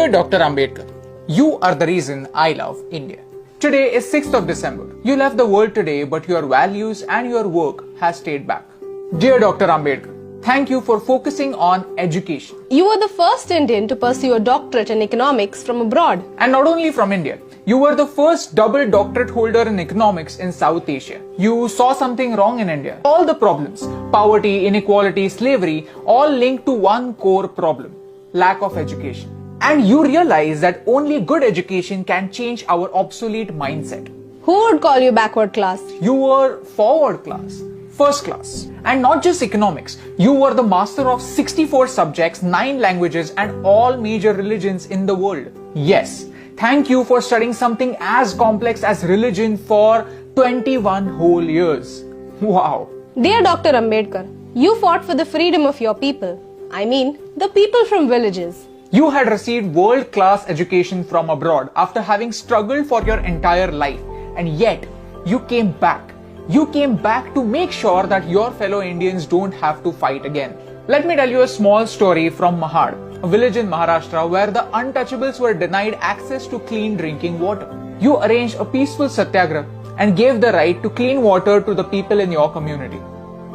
Dear Dr. Ambedkar, you are the reason I love India. Today is 6th of December. You left the world today, but your values and your work has stayed back. Dear Dr. Ambedkar, thank you for focusing on education. You were the first Indian to pursue a doctorate in economics from abroad. And not only from India, you were the first double doctorate holder in economics in South Asia. You saw something wrong in India. All the problems, poverty, inequality, slavery, all linked to one core problem, lack of education. And you realize that only good education can change our obsolete mindset. Who would call you backward class? You were forward class, first class. And not just economics, you were the master of 64 subjects, 9 languages and all major religions in the world. Yes, thank you for studying something as complex as religion for 21 whole years. Wow. Dear Dr. Ambedkar, you fought for the freedom of your people. I mean, the people from villages. You had received world-class education from abroad after having struggled for your entire life. And yet, you came back. You came back to make sure that your fellow Indians don't have to fight again. Let me tell you a small story from Mahad, a village in Maharashtra where the untouchables were denied access to clean drinking water. You arranged a peaceful satyagraha and gave the right to clean water to the people in your community.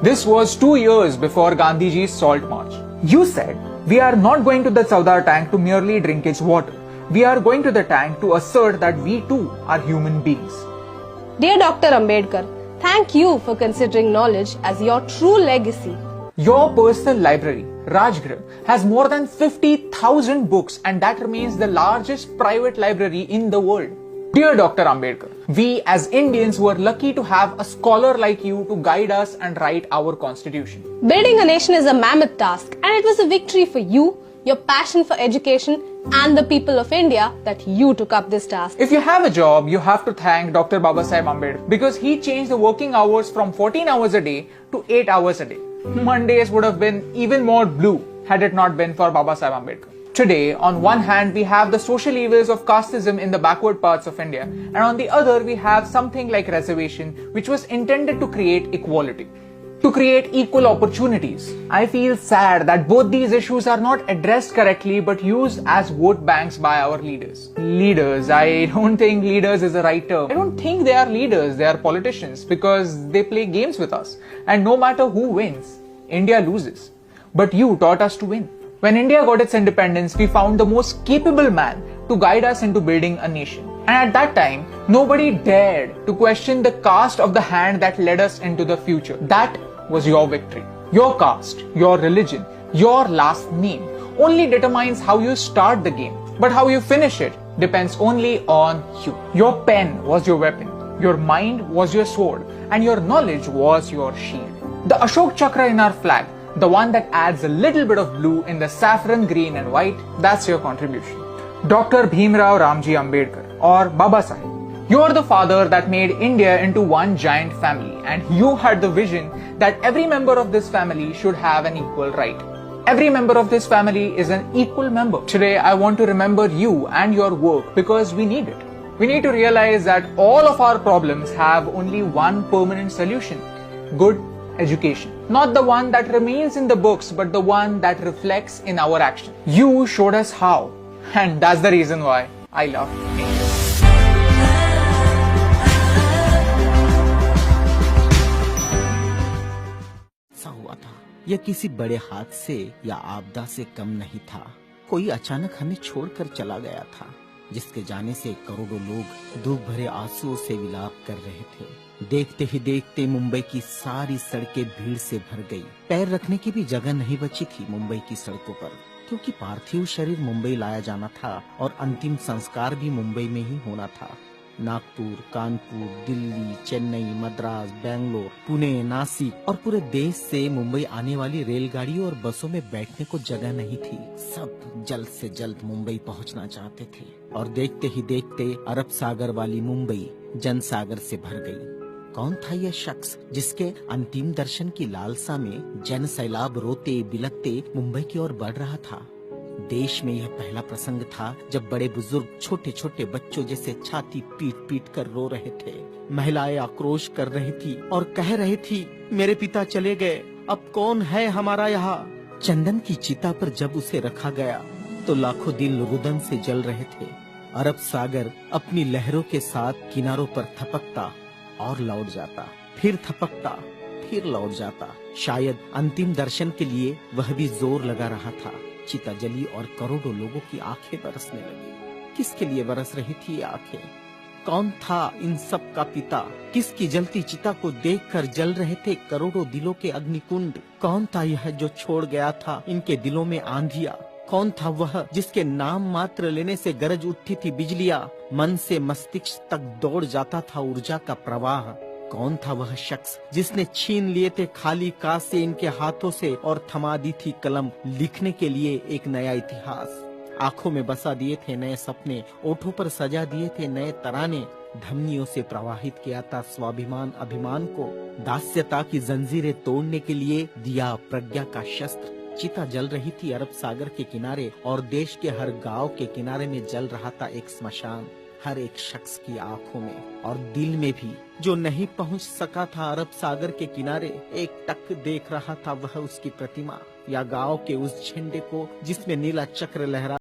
This was 2 years before Gandhiji's Salt March. You said, we are not going to the Saudar tank to merely drink its water. We are going to the tank to assert that we too are human beings. Dear Dr. Ambedkar, thank you for considering knowledge as your true legacy. Your personal library, Rajgriha, has more than 50,000 books and that remains the largest private library in the world. Dear Dr. Ambedkar, we as Indians were lucky to have a scholar like you to guide us and write our constitution. Building a nation is a mammoth task and it was a victory for you, your passion for education and the people of India that you took up this task. If you have a job, you have to thank Dr. Babasaheb Ambedkar because he changed the working hours from 14 hours a day to 8 hours a day. Mondays would have been even more blue had it not been for Babasaheb Ambedkar. Today, on one hand, we have the social evils of casteism in the backward parts of India, and on the other, we have something like reservation, which was intended to create equality, to create equal opportunities. I feel sad that both these issues are not addressed correctly but used as vote banks by our leaders. Leaders, I don't think leaders is the right term. I don't think they are leaders, they are politicians because they play games with us. And no matter who wins, India loses. But you taught us to win. When India got its independence, we found the most capable man to guide us into building a nation. And at that time, nobody dared to question the caste of the hand that led us into the future. That was your victory. Your caste, your religion, your last name only determines how you start the game. But how you finish it depends only on you. Your pen was your weapon, your mind was your sword, and your knowledge was your shield. The Ashok Chakra in our flag, the one that adds a little bit of blue in the saffron, green and white, that's your contribution. Dr. Bhimrao Ramji Ambedkar or Babasaheb. You are the father that made India into one giant family and you had the vision that every member of this family should have an equal right. Every member of this family is an equal member. Today I want to remember you and your work because we need it. We need to realize that all of our problems have only one permanent solution: good education. Not the one that remains in the books, but the one that reflects in our action. You showed us how, and that's the reason why I love India. ऐसा हुआ था, यह किसी बड़े हादसे या आपदा से कम नहीं था। कोई अचानक हमें छोड़कर चला गया था, जिसके जाने से करोड़ों लोग दुख भरे आंसुओं से विलाप कर रहे थे। देखते ही देखते मुंबई की सारी सड़कें भीड़ से भर गई। पैर रखने की भी जगह नहीं बची थी मुंबई की सड़कों पर, क्योंकि पार्थिव शरीर मुंबई लाया जाना था और अंतिम संस्कार भी मुंबई में ही होना था। नागपुर, कानपुर, दिल्ली, चेन्नई, मद्रास, बेंगलोर, पुणे, नासिक और पूरे देश से मुंबई आने वाली रेलगाड़ियों और बसों में बैठने को जगह नहीं थी। सब जल्द से जल्द मुंबई पहुंचना चाहते थे और देखते ही देखते अरब सागर वाली मुंबई जनसागर से भर गई। कौन था यह शख्स जिसके अंतिम दर्शन की लालसा में जन सैलाब रोते बिलखते मुंबई की ओर बढ़ रहा था। देश में यह पहला प्रसंग था जब बड़े बुजुर्ग छोटे छोटे बच्चों जैसे छाती पीट पीट कर रो रहे थे। महिलाएं आक्रोश कर रही थी और कह रही थी, मेरे पिता चले गए, अब कौन है हमारा यहाँ। चंदन की चिता पर जब उसे रखा गया तो लाखों दिल रुदन से जल रहे थे। अरब सागर अपनी लहरों के साथ किनारों पर थपकता और लौट जाता, फिर थपकता, फिर लौट जाता। शायद अंतिम दर्शन के लिए वह भी जोर लगा रहा था। चिता जली और करोड़ों लोगों की आंखें बरसने लगी। किसके लिए बरस रही थी ये आंखें? कौन था इन सब का पिता? किसकी जलती चिता को देखकर जल रहे थे करोड़ों दिलों के अग्निकुंड? कौन था यह जो छोड़ गया था इनके दिलों में आंधिया? कौन था वह जिसके नाम मात्र लेने से गरज उठती थी बिजलियां, मन से मस्तिष्क तक दौड़ जाता था ऊर्जा का प्रवाह? कौन था वह शख्स जिसने छीन लिए थे खाली काश से इनके हाथों से और थमा दी थी कलम लिखने के लिए एक नया इतिहास? आंखों में बसा दिए थे नए सपने, ओठों पर सजा दिए थे नए तराने, धमनियों से प्रवाहित किया था स्वाभिमान अभिमान को, दास्यता की जंजीरें तोड़ने के लिए दिया प्रज्ञा का शस्त्र। चिता जल रही थी अरब सागर के किनारे और देश के हर गांव के किनारे में जल रहा था एक स्मशान। हर एक शख्स की आंखों में और दिल में भी जो नहीं पहुंच सका था अरब सागर के किनारे, एक टक देख रहा था वह उसकी प्रतिमा या गांव के उस झंडे को जिसमें नीला चक्र लहरा